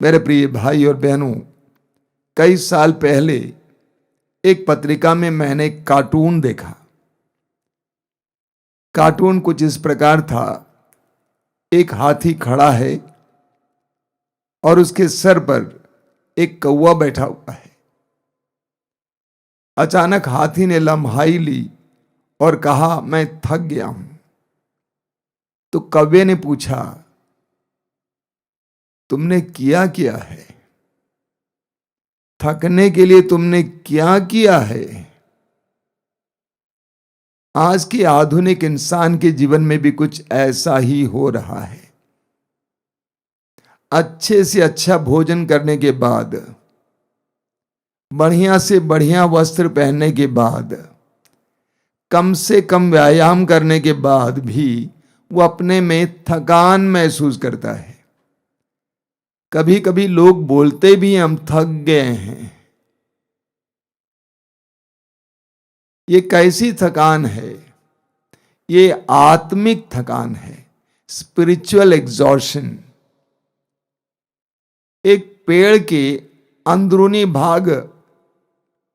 मेरे प्रिय भाई और बहनों, कई साल पहले एक पत्रिका में मैंने एक कार्टून देखा। कार्टून कुछ इस प्रकार था, एक हाथी खड़ा है और उसके सर पर एक कौवा बैठा हुआ है। अचानक हाथी ने लम्हाई ली और कहा, मैं थक गया हूं। तो कौवे ने पूछा, तुमने किया क्या है? थकने के लिए तुमने क्या किया है? आज के आधुनिक इंसान के जीवन में भी कुछ ऐसा ही हो रहा है। अच्छे से अच्छा भोजन करने के बाद, बढ़िया से बढ़िया वस्त्र पहनने के बाद, कम से कम व्यायाम करने के बाद भी वो अपने में थकान महसूस करता है। कभी कभी लोग बोलते भी हम थक गए हैं। ये कैसी थकान है? ये आत्मिक थकान है, स्पिरिचुअल एग्जॉर्शन। एक पेड़ के अंदरूनी भाग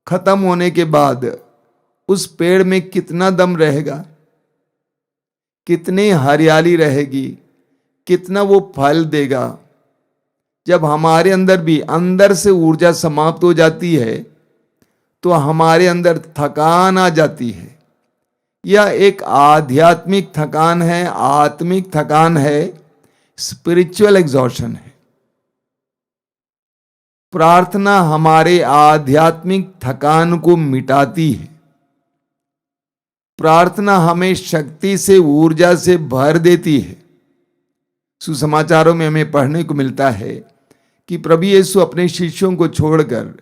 खत्म होने के बाद उस पेड़ में कितना दम रहेगा, कितनी हरियाली रहेगी, कितना वो फल देगा। जब हमारे अंदर भी अंदर से ऊर्जा समाप्त हो जाती है तो हमारे अंदर थकान आ जाती है। यह एक आध्यात्मिक थकान है, आत्मिक थकान है, स्पिरिचुअल एग्जॉर्शन है। प्रार्थना हमारे आध्यात्मिक थकान को मिटाती है। प्रार्थना हमें शक्ति से, ऊर्जा से भर देती है। सुसमाचारों में हमें पढ़ने को मिलता है कि प्रभु यीशु अपने शिष्यों को छोड़कर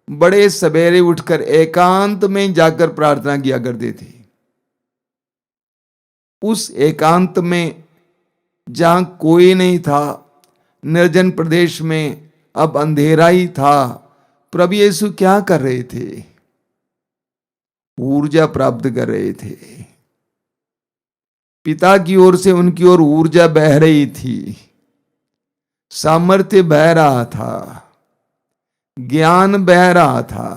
बड़े सवेरे उठकर एकांत में जाकर प्रार्थना किया करते थे। उस एकांत में जहां कोई नहीं था, निर्जन प्रदेश में, अब अंधेरा ही था, प्रभु यीशु क्या कर रहे थे? ऊर्जा प्राप्त कर रहे थे। पिता की ओर से उनकी ओर ऊर्जा बह रही थी, सामर्थ्य बह रहा था, ज्ञान बह रहा था,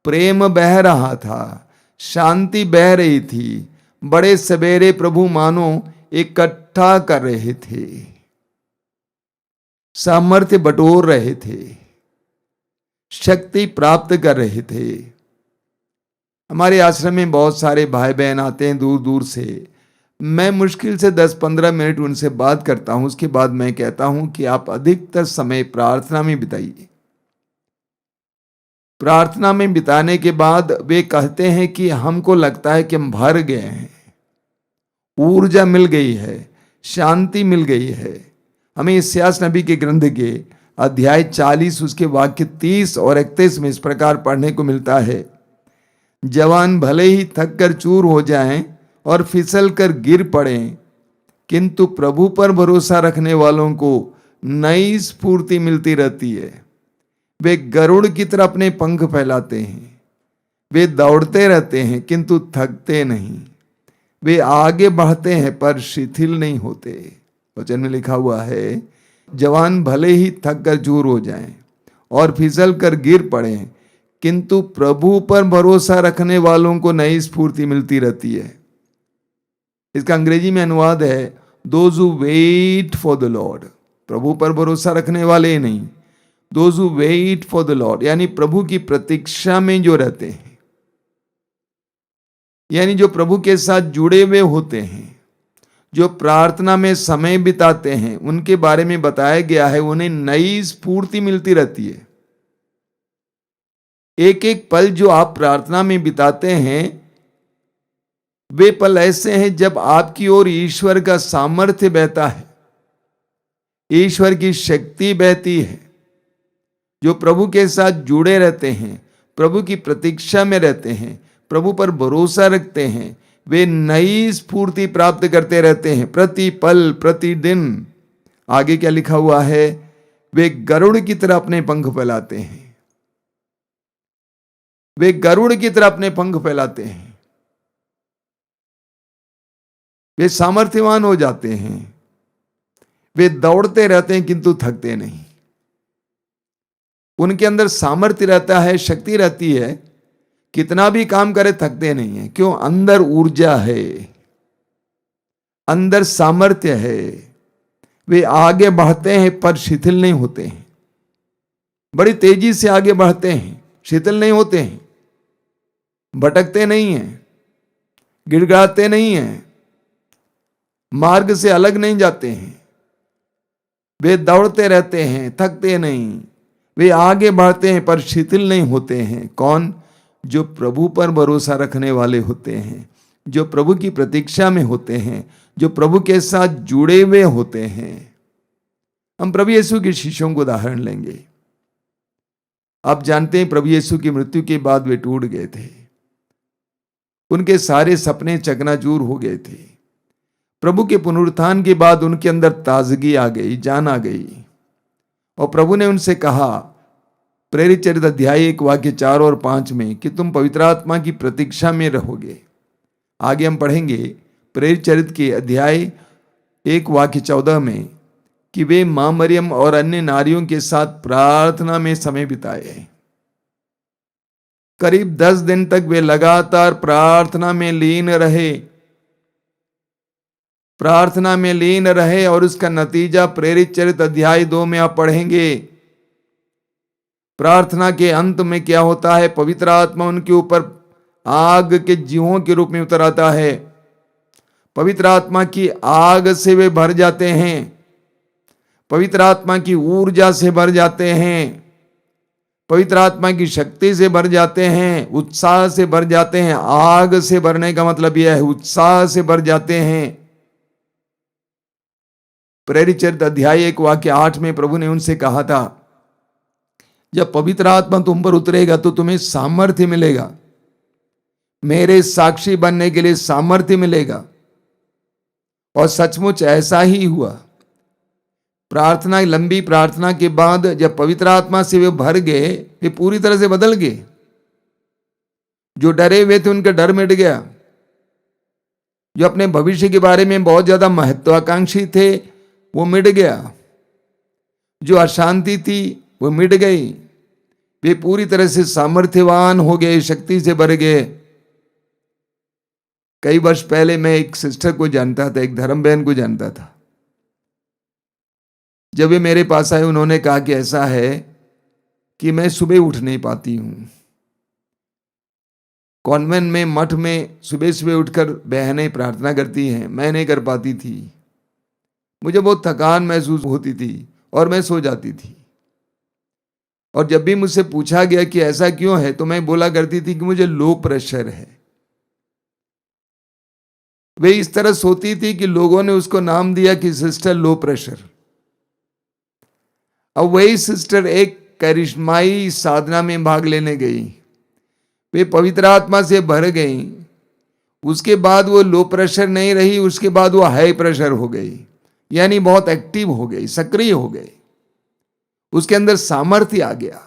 प्रेम बह रहा था, शांति बह रही थी। बड़े सवेरे प्रभु मानो इकट्ठा कर रहे थे, सामर्थ्य बटोर रहे थे, शक्ति प्राप्त कर रहे थे। हमारे आश्रम में बहुत सारे भाई बहन आते हैं दूर दूर से। मैं मुश्किल से 10-15 मिनट उनसे बात करता हूं। उसके बाद मैं कहता हूं कि आप अधिकतर समय प्रार्थना में बिताइए। प्रार्थना में बिताने के बाद वे कहते हैं कि हमको लगता है कि हम भर गए हैं, ऊर्जा मिल गई है, शांति मिल गई है। हमें इस्यास नबी के ग्रंथ के अध्याय 40 उसके वाक्य 30 और 31 में इस प्रकार पढ़ने को मिलता है, जवान भले ही थक कर चूर हो जाएं और फिसल कर गिर पड़ें, किंतु प्रभु पर भरोसा रखने वालों को नई स्फूर्ति मिलती रहती है। वे गरुड़ की तरह अपने पंख फैलाते हैं, वे दौड़ते रहते हैं किंतु थकते नहीं, वे आगे बढ़ते हैं पर शिथिल नहीं होते। वचन में लिखा हुआ है, जवान भले ही थक कर चूर हो जाएं और फिसल कर गिर पड़ें, किंतु प्रभु पर भरोसा रखने वालों को नई स्फूर्ति मिलती रहती है। इसका अंग्रेजी में अनुवाद है, those who wait for the lord. प्रभु पर भरोसा रखने वाले नहीं, those who wait for the lord, यानी प्रभु की प्रतीक्षा में जो रहते हैं, यानी जो प्रभु के साथ जुड़े हुए होते हैं, जो प्रार्थना में समय बिताते हैं, उनके बारे में बताया गया है उन्हें नई स्फूर्ति मिलती रहती है। एक एक पल जो आप प्रार्थना में बिताते हैं, वे पल ऐसे हैं जब आपकी ओर ईश्वर का सामर्थ्य बहता है, ईश्वर की शक्ति बहती है। जो प्रभु के साथ जुड़े रहते हैं, प्रभु की प्रतीक्षा में रहते हैं, प्रभु पर भरोसा रखते हैं, वे नई स्फूर्ति प्राप्त करते रहते हैं प्रति पल, प्रति दिन। आगे क्या लिखा हुआ है, वे गरुड़ की तरह अपने पंख फैलाते हैं, वे गरुड़ की तरह अपने पंख फैलाते हैं, वे सामर्थ्यवान हो जाते हैं, वे दौड़ते रहते हैं किंतु थकते नहीं। उनके अंदर सामर्थ्य रहता है, शक्ति रहती है, कितना भी काम करे थकते नहीं है। क्यों? अंदर ऊर्जा है, अंदर सामर्थ्य है। वे आगे बढ़ते हैं पर शिथिल नहीं होते हैं, बड़ी तेजी से आगे बढ़ते हैं, शिथिल नहीं होते हैं, भटकते नहीं हैं, गिड़गिड़ाते नहीं हैं, मार्ग से अलग नहीं जाते हैं। वे दौड़ते रहते हैं, थकते नहीं, वे आगे बढ़ते हैं पर शिथिल नहीं होते हैं। कौन? जो प्रभु पर भरोसा रखने वाले होते हैं, जो प्रभु की प्रतीक्षा में होते हैं, जो प्रभु के साथ जुड़े हुए होते हैं। हम प्रभु यीशु के शिष्यों को उदाहरण लेंगे। आप जानते हैं प्रभु यीशु की मृत्यु के बाद वे टूट गए थे, उनके सारे सपने चकनाचूर हो गए थे। प्रभु के पुनरुत्थान के बाद उनके अंदर ताजगी आ गई, जान आ गई, और प्रभु ने उनसे कहा प्रेरित चरित्र अध्याय 1 वाक्य 4 और 5 में कि तुम पवित्र आत्मा की प्रतीक्षा में रहोगे। आगे हम पढ़ेंगे प्रेरित चरित्र के अध्याय 1 वाक्य 14 में कि वे मां मरियम और अन्य नारियों के साथ प्रार्थना में समय बिताए। करीब 10 दिन तक वे लगातार प्रार्थना में लीन रहे, प्रार्थना में लीन रहे, और उसका नतीजा प्रेरित चरित्र अध्याय 2 में आप पढ़ेंगे। प्रार्थना के अंत में क्या होता है? पवित्र आत्मा उनके ऊपर आग के जीवों के रूप में उतर आता है। पवित्र आत्मा की आग से वे भर जाते हैं, पवित्र आत्मा की ऊर्जा से भर जाते हैं, पवित्र आत्मा की शक्ति से भर जाते हैं, उत्साह से भर जाते हैं। आग से भरने का मतलब यह है, उत्साह से भर जाते हैं। प्रेरित चरित्र अध्याय 1 वाक्य 8 में प्रभु ने उनसे कहा था, जब पवित्र आत्मा तुम पर उतरेगा तो तुम्हें सामर्थ्य मिलेगा, मेरे साक्षी बनने के लिए सामर्थ्य मिलेगा। और सचमुच ऐसा ही हुआ। प्रार्थना, लंबी प्रार्थना के बाद जब पवित्र आत्मा से वे भर गए, वे पूरी तरह से बदल गए। जो डरे हुए थे उनका डर मिट गया, जो अपने भविष्य के बारे में बहुत ज्यादा महत्वाकांक्षी थे वो मिट गया, जो अशांति थी वो मिट गई। वे पूरी तरह से सामर्थ्यवान हो गए, शक्ति से भर गए। कई वर्ष पहले मैं एक सिस्टर को जानता था, एक धर्म बहन को जानता था। जब वे मेरे पास आए उन्होंने कहा कि ऐसा है कि मैं सुबह उठ नहीं पाती हूं। कॉन्वेंट में, मठ में सुबह सुबह उठकर बहनें प्रार्थना करती हैं, मैं नहीं कर पाती थी। मुझे बहुत थकान महसूस होती थी और मैं सो जाती थी। और जब भी मुझसे पूछा गया कि ऐसा क्यों है तो मैं बोला करती थी कि मुझे लो प्रेशर है। वे इस तरह सोती थी कि लोगों ने उसको नाम दिया कि सिस्टर लो प्रेशर। अब वही सिस्टर एक करिश्माई साधना में भाग लेने गई, वे पवित्र आत्मा से भर गई। उसके बाद वो लो प्रेशर नहीं रही, उसके बाद वो हाई प्रेशर हो गई, यानी बहुत एक्टिव हो गई, सक्रिय हो गई। उसके अंदर सामर्थ्य आ गया।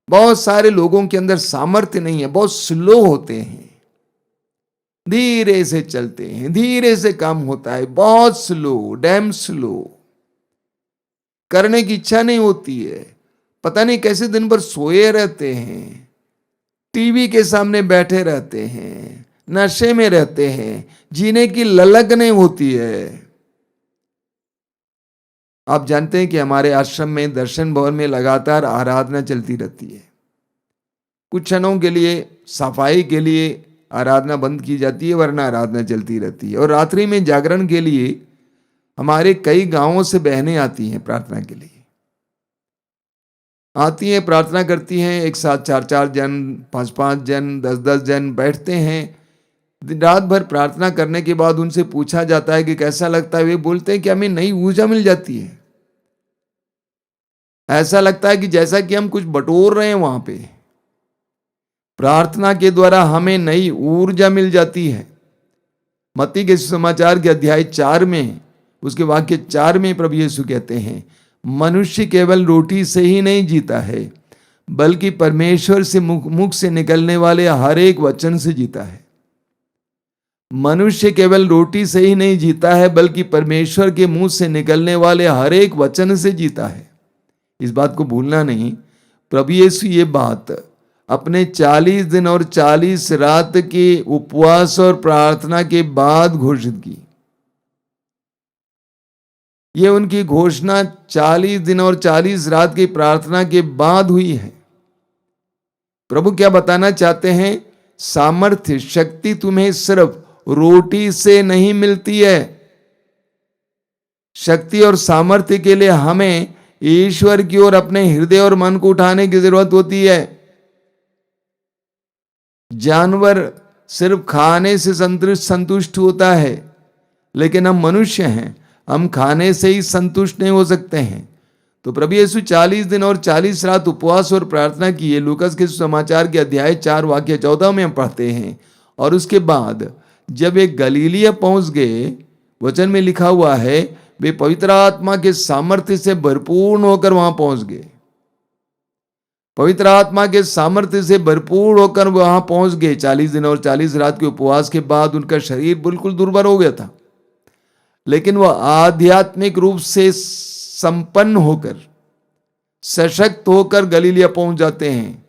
बहुत सारे लोगों के अंदर सामर्थ्य नहीं है, बहुत स्लो होते हैं, धीरे से चलते हैं, धीरे से काम होता है, बहुत स्लो, डैम स्लो। करने की इच्छा नहीं होती है, पता नहीं कैसे दिन भर सोए रहते हैं, टीवी के सामने बैठे रहते हैं, नशे में रहते हैं, जीने की ललक नहीं होती है। आप जानते हैं कि हमारे आश्रम में दर्शन भवन में लगातार आराधना चलती रहती है। कुछ क्षणों के लिए सफाई के लिए आराधना बंद की जाती है, वरना आराधना चलती रहती है। और रात्रि में जागरण के लिए हमारे कई गांवों से बहनें आती हैं, प्रार्थना के लिए आती हैं, प्रार्थना करती हैं। एक साथ 4-4 जन, 5-5 जन, 10-10 जन बैठते हैं। रात भर प्रार्थना करने के बाद उनसे पूछा जाता है कि कैसा लगता है। वे बोलते हैं कि हमें नई ऊर्जा मिल जाती है, ऐसा लगता है कि जैसा कि हम कुछ बटोर रहे हैं। वहां पे प्रार्थना के द्वारा हमें नई ऊर्जा मिल जाती है। मत्ती के समाचार के अध्याय 4 में, उसके वाक्य 4 में प्रभु यीशु कहते हैं, मनुष्य केवल रोटी से ही नहीं जीता है, बल्कि परमेश्वर से मुख से निकलने वाले हर एक वचन से जीता है। मनुष्य केवल रोटी से ही नहीं जीता है, बल्कि परमेश्वर के मुंह से निकलने वाले हर एक वचन से जीता है। इस बात को भूलना नहीं प्रभु यीशु ये बात अपने 40 दिन और 40 रात के उपवास और प्रार्थना के बाद घोषित की। ये उनकी घोषणा 40 दिन और 40 रात की प्रार्थना के बाद हुई है। प्रभु क्या बताना चाहते हैं? सामर्थ्य, शक्ति तुम्हें सिर्फ रोटी से नहीं मिलती है। शक्ति और सामर्थ्य के लिए हमें ईश्वर की ओर अपने हृदय और मन को उठाने की जरूरत होती है। जानवर सिर्फ खाने से संतुष्ट होता है, लेकिन हम मनुष्य हैं, हम खाने से ही संतुष्ट नहीं हो सकते हैं। तो प्रभु यीशु 40 दिन और 40 रात उपवास और प्रार्थना किए। लूकास के समाचार के अध्याय 4 वाक्य 14 में हम पढ़ते हैं। और उसके बाद जब वे गलीलिया पहुंच गए, वचन में लिखा हुआ है वे पवित्र आत्मा के सामर्थ्य से भरपूर होकर वहां पहुंच गए। पवित्र आत्मा के सामर्थ्य से भरपूर होकर वहां पहुंच गए। 40 दिन और 40 रात के उपवास के बाद उनका शरीर बिल्कुल दुर्बल हो गया था, लेकिन वह आध्यात्मिक रूप से संपन्न होकर, सशक्त होकर गलीलिया पहुंच जाते हैं।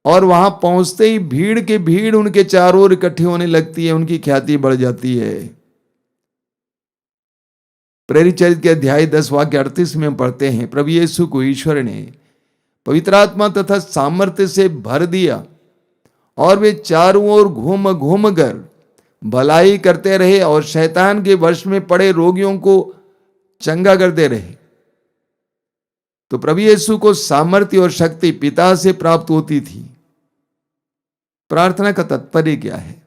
और वहां पहुंचते ही भीड़ के भीड़ उनके चारों ओर इकट्ठी होने लगती है, उनकी ख्याति बढ़ जाती है। प्रेरित चरित्र के अध्याय 10 वाक्य 38 में पढ़ते हैं, प्रभु यीशु को ईश्वर ने पवित्र आत्मा तथा सामर्थ्य से भर दिया और वे चारों ओर घूम घूम कर भलाई करते रहे और शैतान के वश में पड़े रोगियों को चंगा करते रहे। तो प्रभु यीशु को सामर्थ्य और शक्ति पिता से प्राप्त होती थी। प्रार्थना का तात्पर्य क्या है?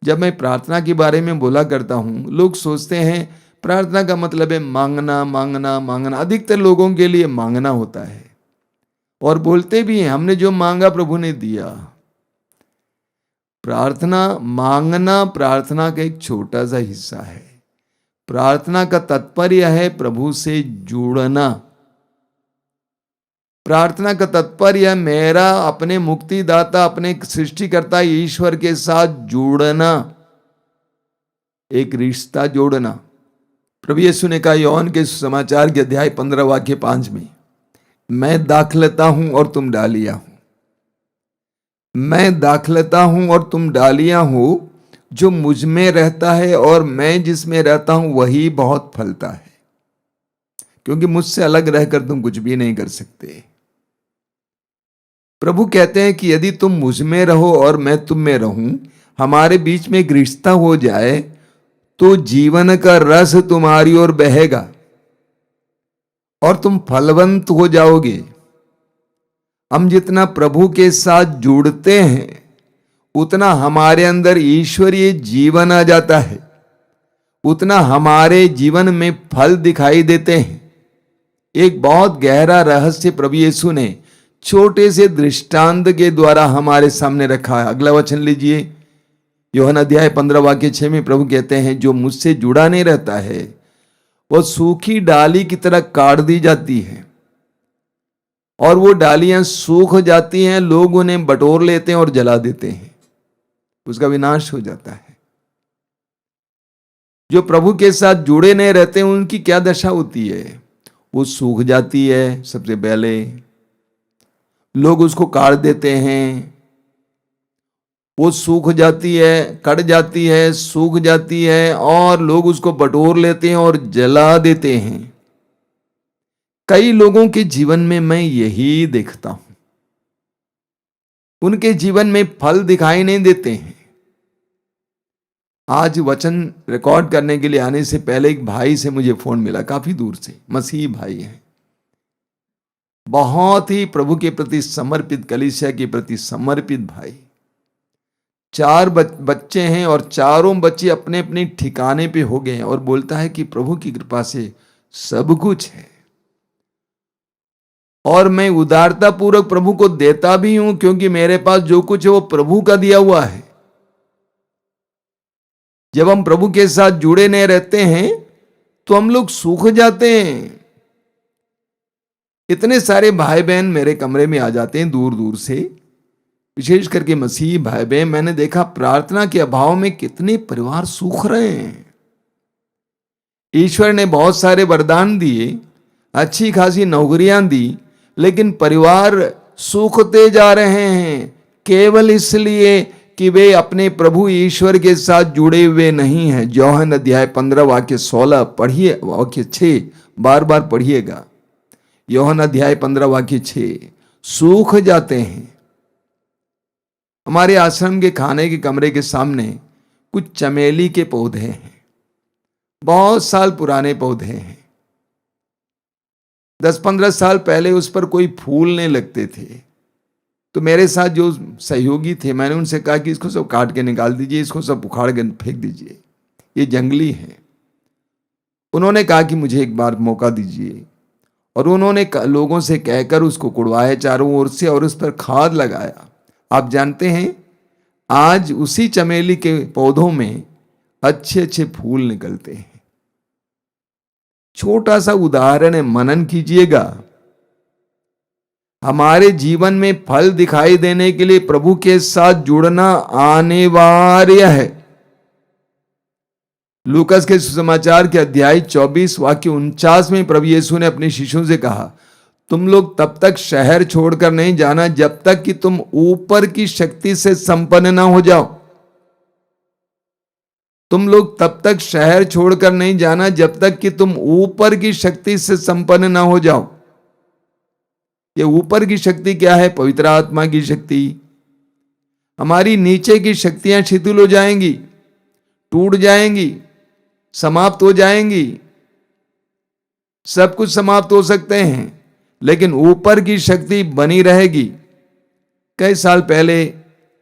जब मैं प्रार्थना के बारे में बोला करता हूं, लोग सोचते हैं प्रार्थना का मतलब है मांगना मांगना मांगना। अधिकतर लोगों के लिए मांगना होता है और बोलते भी हैं हमने जो मांगा प्रभु ने दिया। प्रार्थना, मांगना प्रार्थना का एक छोटा सा हिस्सा है। प्रार्थना का तात्पर्य है प्रभु से जुड़ना। प्रार्थना का तात्पर्य मेरा अपने मुक्तिदाता, अपने सृष्टिकर्ता ईश्वर के साथ जुड़ना, एक रिश्ता जोड़ना। प्रभु यीशु ने कहा योहन के समाचार के अध्याय 15 वाक्य 5 में, मैं दाखलता हूं और तुम डालियां हो। मैं दाखलता हूं और तुम डालियां हो। जो मुझ में रहता है और मैं जिसमें रहता हूं वही बहुत फलता है, क्योंकि मुझसे अलग रहकर तुम कुछ भी नहीं कर सकते। प्रभु कहते हैं कि यदि तुम मुझ में रहो और मैं तुम में रहूं, हमारे बीच में एक रिश्ता हो जाए, तो जीवन का रस तुम्हारी ओर बहेगा और तुम फलवंत हो जाओगे। हम जितना प्रभु के साथ जुड़ते हैं उतना हमारे अंदर ईश्वरीय जीवन आ जाता है, उतना हमारे जीवन में फल दिखाई देते हैं। एक बहुत गहरा रहस्य प्रभु यीशु ने छोटे से दृष्टांत के द्वारा हमारे सामने रखा है। अगला वचन लीजिए, यूहन्ना अध्याय 15 वाक्य 6 में प्रभु कहते हैं जो मुझसे जुड़ा नहीं रहता है वह सूखी डाली की तरह काट दी जाती है और वो डालियां सूख जाती हैं, लोग उन्हें बटोर लेते हैं और जला देते हैं, उसका विनाश हो जाता है। जो प्रभु के साथ जुड़े नहीं रहते हैं उनकी क्या दशा होती है? वो सूख जाती है। सबसे पहले लोग उसको काट देते हैं, वो सूख जाती है, कट जाती है, सूख जाती है और लोग उसको बटोर लेते हैं और जला देते हैं। कई लोगों के जीवन में मैं यही देखता हूं, उनके जीवन में फल दिखाई नहीं देते हैं। आज वचन रिकॉर्ड करने के लिए आने से पहले एक भाई से मुझे फोन मिला, काफी दूर से, मसीही भाई हैं, बहुत ही प्रभु के प्रति समर्पित, कलीसिया के प्रति समर्पित भाई। 4 बच्चे हैं और चारों बच्चे अपने अपने ठिकाने पे हो गए हैं और बोलता है कि प्रभु की कृपा से सब कुछ है और मैं उदारता पूर्वक प्रभु को देता भी हूं, क्योंकि मेरे पास जो कुछ है वो प्रभु का दिया हुआ है। जब हम प्रभु के साथ जुड़े नहीं रहते हैं तो हम लोग सूख जाते हैं। इतने सारे भाई बहन मेरे कमरे में आ जाते हैं दूर दूर से, विशेष करके मसीही भाई बहन। मैंने देखा प्रार्थना के अभाव में कितने परिवार सूख रहे हैं। ईश्वर ने बहुत सारे वरदान दिए, अच्छी खासी नौकरियां दी, लेकिन परिवार सूखते जा रहे हैं केवल इसलिए कि वे अपने प्रभु ईश्वर के साथ जुड़े हुए नहीं हैं। यूहन्ना अध्याय 15 वाक्य 16 पढ़िए, वाक्य 6 बार बार पढ़िएगा। यूहन्ना अध्याय 15 वाक्य 6। सूख जाते हैं। हमारे आश्रम के खाने के कमरे के सामने कुछ चमेली के पौधे हैं, बहुत साल पुराने पौधे हैं। 10-15 साल पहले उस पर कोई फूल नहीं लगते थे, तो मेरे साथ जो सहयोगी थे, मैंने उनसे कहा कि इसको सब काट के निकाल दीजिए, इसको सब उखाड़ के फेंक दीजिए, ये जंगली है। उन्होंने कहा कि मुझे एक बार मौका दीजिए, और उन्होंने लोगों से कहकर उसको कुड़वाया चारों ओर से और उस पर खाद लगाया। आप जानते हैं, आज उसी चमेली के पौधों में अच्छे अच्छे फूल निकलते हैं। छोटा सा उदाहरण है, मनन कीजिएगा। हमारे जीवन में फल दिखाई देने के लिए प्रभु के साथ जुड़ना अनिवार्य है। लूकास के सुसमाचार के अध्याय 24 वाक्य 49 में प्रभु यीशु ने अपने शिष्यों से कहा, तुम लोग तब तक शहर छोड़कर नहीं जाना जब तक कि तुम ऊपर की शक्ति से संपन्न ना हो जाओ। तुम लोग तब तक शहर छोड़कर नहीं जाना जब तक कि तुम ऊपर की शक्ति से संपन्न ना हो जाओ। ये ऊपर की शक्ति क्या है? पवित्र आत्मा की शक्ति। हमारी नीचे की शक्तियां शिथिल हो जाएंगी, टूट जाएंगी, समाप्त हो जाएंगी। सब कुछ समाप्त हो सकते हैं, लेकिन ऊपर की शक्ति बनी रहेगी। कई साल पहले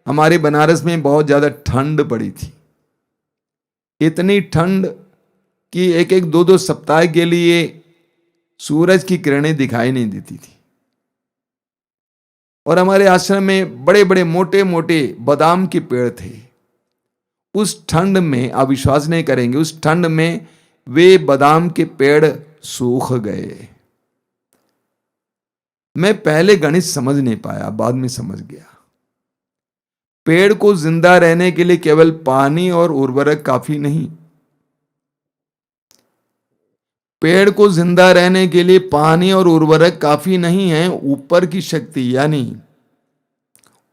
हमारे बनारस में बहुत ज्यादा ठंड पड़ी थी। इतनी ठंड कि एक एक दो दो सप्ताह के लिए सूरज की किरणें दिखाई नहीं देती थी। और हमारे आश्रम में बड़े बड़े मोटे मोटे बादाम के पेड़ थे। उस ठंड में, आप विश्वास नहीं करेंगे, उस ठंड में वे बादाम के पेड़ सूख गए। मैं पहले गणित समझ नहीं पाया, बाद में समझ गया। पेड़ को जिंदा रहने के लिए केवल पानी और उर्वरक काफी नहीं। पेड़ को जिंदा रहने के लिए पानी और उर्वरक काफी नहीं है, ऊपर की शक्ति यानी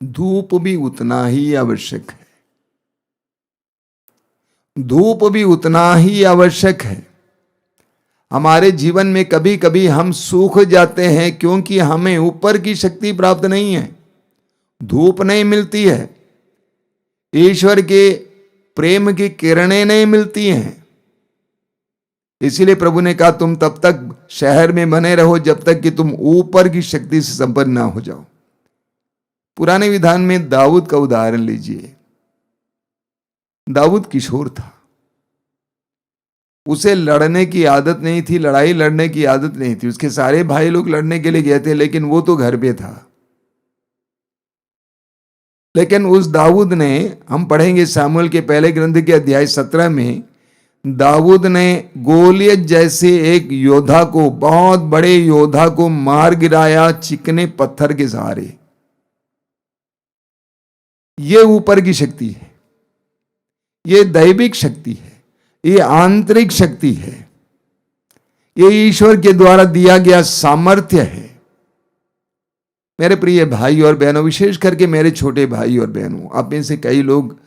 धूप भी उतना ही आवश्यक है। धूप भी उतना ही आवश्यक है। हमारे जीवन में कभी कभी हम सूख जाते हैं क्योंकि हमें ऊपर की शक्ति प्राप्त नहीं है, धूप नहीं मिलती है, ईश्वर के प्रेम की किरणें नहीं मिलती हैं। इसीलिए प्रभु ने कहा, तुम तब तक शहर में बने रहो जब तक कि तुम ऊपर की शक्ति से संपन्न ना हो जाओ। पुराने विधान में दाऊद का उदाहरण लीजिए। दाऊद किशोर था, उसे लड़ने की आदत नहीं थी, लड़ाई लड़ने की आदत नहीं थी। उसके सारे भाई लोग लड़ने के लिए गए थे, लेकिन वो तो घर पे था। लेकिन उस दाऊद ने, हम पढ़ेंगे सामुएल के पहले ग्रंथ के अध्याय 17 में, दाऊद ने गोलियत जैसे एक योद्धा को, बहुत बड़े योद्धा को मार गिराया चिकने पत्थर के सहारे। ये ऊपर की शक्ति है, ये दैविक शक्ति है, ये आंतरिक शक्ति है, ये ईश्वर के द्वारा दिया गया सामर्थ्य है। मेरे प्रिय भाई और बहनों, विशेष करके मेरे छोटे भाई और बहनों, आप में से कई लोग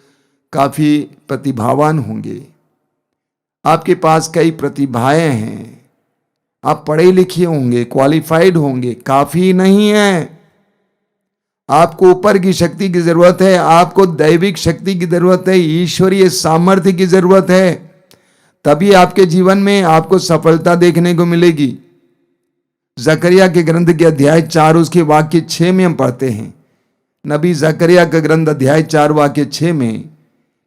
काफी प्रतिभावान होंगे, आपके पास कई प्रतिभाएं हैं, आप पढ़े लिखे होंगे, क्वालिफाइड होंगे। काफी नहीं है। आपको ऊपर की शक्ति की जरूरत है, आपको दैविक शक्ति की जरूरत है, ईश्वरीय सामर्थ्य की जरूरत है। तभी आपके जीवन में आपको सफलता देखने को मिलेगी। जकरिया के ग्रंथ के अध्याय 4 उसके वाक्य 6 में हम पढ़ते हैं। नबी जकरिया का ग्रंथ अध्याय 4 वाक्य 6 में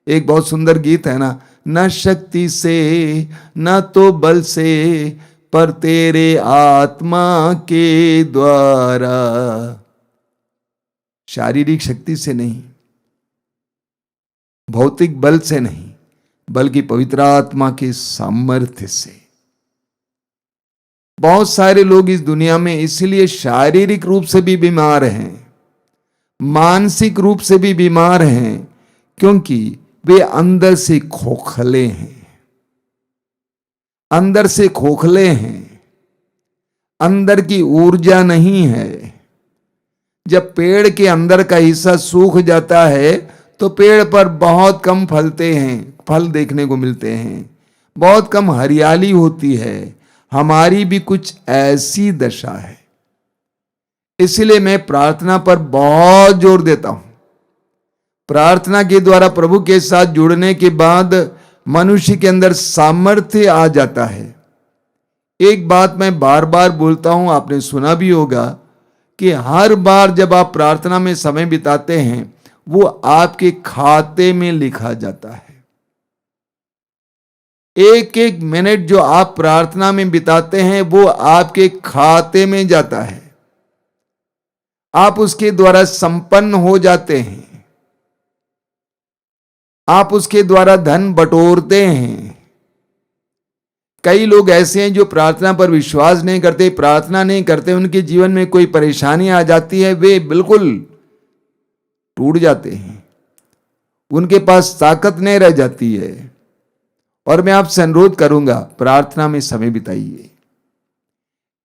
एक बहुत सुंदर गीत है ना, न शक्ति से न तो बल से पर तेरे आत्मा के द्वारा। शारीरिक शक्ति से नहीं, भौतिक बल से नहीं, बल्कि पवित्र आत्मा के सामर्थ्य से। बहुत सारे लोग इस दुनिया में इसलिए शारीरिक रूप से भी बीमार हैं, मानसिक रूप से भी बीमार हैं, क्योंकि वे अंदर से खोखले हैं। अंदर से खोखले हैं, अंदर की ऊर्जा नहीं है। जब पेड़ के अंदर का हिस्सा सूख जाता है तो पेड़ पर बहुत कम फलते हैं, फल देखने को मिलते हैं, बहुत कम हरियाली होती है। हमारी भी कुछ ऐसी दशा है। इसलिए मैं प्रार्थना पर बहुत जोर देता हूं। प्रार्थना के द्वारा प्रभु के साथ जुड़ने के बाद मनुष्य के अंदर सामर्थ्य आ जाता है। एक बात मैं बार बार बोलता हूं, आपने सुना भी होगा कि हर बार जब आप प्रार्थना में समय बिताते हैं वो आपके खाते में लिखा जाता है। एक एक मिनट जो आप प्रार्थना में बिताते हैं वो आपके खाते में जाता है। आप उसके द्वारा संपन्न हो जाते हैं, आप उसके द्वारा धन बटोरते हैं। कई लोग ऐसे हैं जो प्रार्थना पर विश्वास नहीं करते, प्रार्थना नहीं करते, उनके जीवन में कोई परेशानी आ जाती है, वे बिल्कुल टूट जाते हैं, उनके पास ताकत नहीं रह जाती है। और मैं आपसे अनुरोध करूंगा, प्रार्थना में समय बिताइए,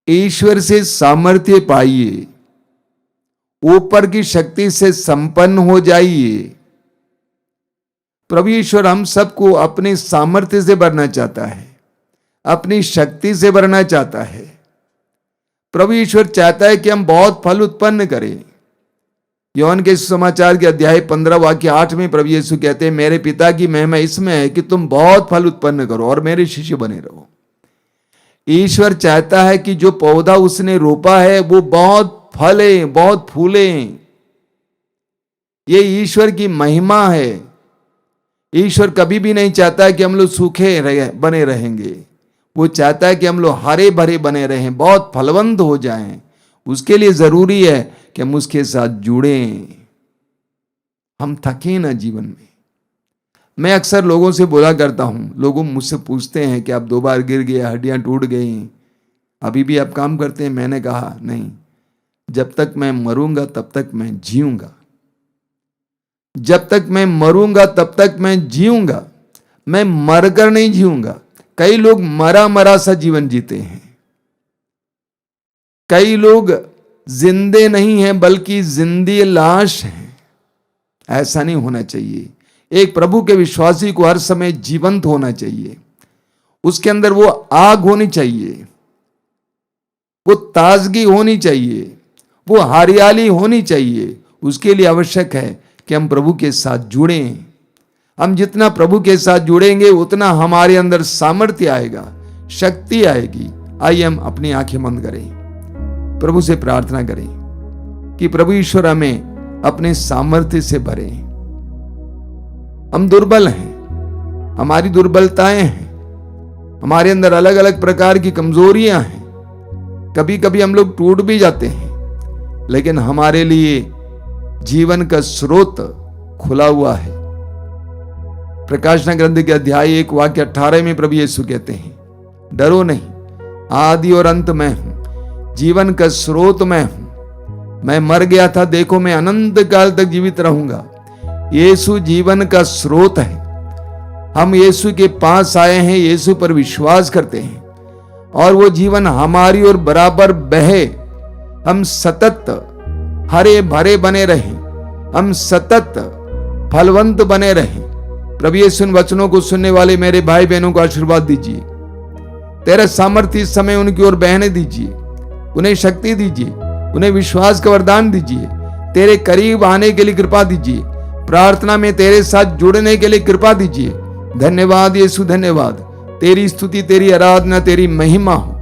ईश्वर से सामर्थ्य पाइए, ऊपर की शक्ति से संपन्न हो जाइए। प्रभु ईश्वर हम सबको अपने सामर्थ्य से भरना चाहता है, अपनी शक्ति से भरना चाहता है। प्रभु ईश्वर चाहता है कि हम बहुत फल उत्पन्न करें। योहन के समाचार के अध्याय 15 वाक्य 8 में प्रभु यीशु कहते हैं, मेरे पिता की महिमा इसमें है कि तुम बहुत फल उत्पन्न करो और मेरे शिष्य बने रहो। ईश्वर चाहता है कि जो पौधा उसने रोपा है वो बहुत फले, बहुत फूले। ये ईश्वर की महिमा है। ईश्वर कभी भी नहीं चाहता कि हम लोग सूखे बने रहेंगे। वो चाहता है कि हम लोग हरे भरे बने रहें, बहुत फलवंत हो जाएं। उसके लिए जरूरी है कि हम उसके साथ जुड़ें, हम थके ना जीवन में। मैं अक्सर लोगों से बोला करता हूं, लोग मुझसे पूछते हैं कि आप 2 बार गिर गए, हड्डियां टूट गई, अभी भी आप काम करते हैं? मैंने कहा नहीं, जब तक मैं मरूंगा तब तक मैं जीऊंगा, जब तक मैं मरूंगा तब तक मैं जीऊंगा, मैं मरकर नहीं जीऊंगा। कई लोग मरा मरा सा जीवन जीते हैं, कई लोग जिंदे नहीं हैं बल्कि जिंदी लाश हैं। ऐसा नहीं होना चाहिए। एक प्रभु के विश्वासी को हर समय जीवंत होना चाहिए, उसके अंदर वो आग होनी चाहिए, वो ताजगी होनी चाहिए, वो हरियाली होनी चाहिए। उसके लिए आवश्यक है कि हम प्रभु के साथ जुड़ें। हम जितना प्रभु के साथ जुड़ेंगे उतना हमारे अंदर सामर्थ्य आएगा, शक्ति आएगी। आइए हम अपनी आंखें बंद करें, प्रभु से प्रार्थना करें कि प्रभु ईश्वर हमें अपने सामर्थ्य से भरे। हम दुर्बल हैं, हमारी दुर्बलताएं हैं, हमारे अंदर अलग अलग प्रकार की कमजोरियां हैं। कभी कभी हम लोग टूट भी जाते हैं, लेकिन हमारे लिए जीवन का स्रोत खुला हुआ है। प्रकाशना ग्रंथ के अध्याय 1 वाक्य 18 में प्रभु यीशु कहते हैं, डरो नहीं, आदि और अंत मैं हूं, जीवन का स्रोत मैं हूं। मैं मर गया था, देखो मैं अनंत काल तक जीवित रहूंगा। यीशु जीवन का स्रोत है। हम यीशु के पास आए हैं, यीशु पर विश्वास करते हैं और वो जीवन हमारी ओर बराबर बहे। हम सतत हरे भरे बने रहें, हम सतत फलवंत बने रहें। प्रभु यीशु इन वचनों को सुनने वाले मेरे भाई बहनों को आशीर्वाद दीजिए। तेरा सामर्थ्य इस समय उनकी ओर बहने दीजिए, उन्हें शक्ति दीजिए, उन्हें विश्वास का वरदान दीजिए, तेरे करीब आने के लिए कृपा दीजिए, प्रार्थना में तेरे साथ जुड़ने के लिए कृपा दीजिए। धन्यवाद यीशु, धन्यवाद। तेरी स्तुति, तेरी आराधना, तेरी महिमा हो।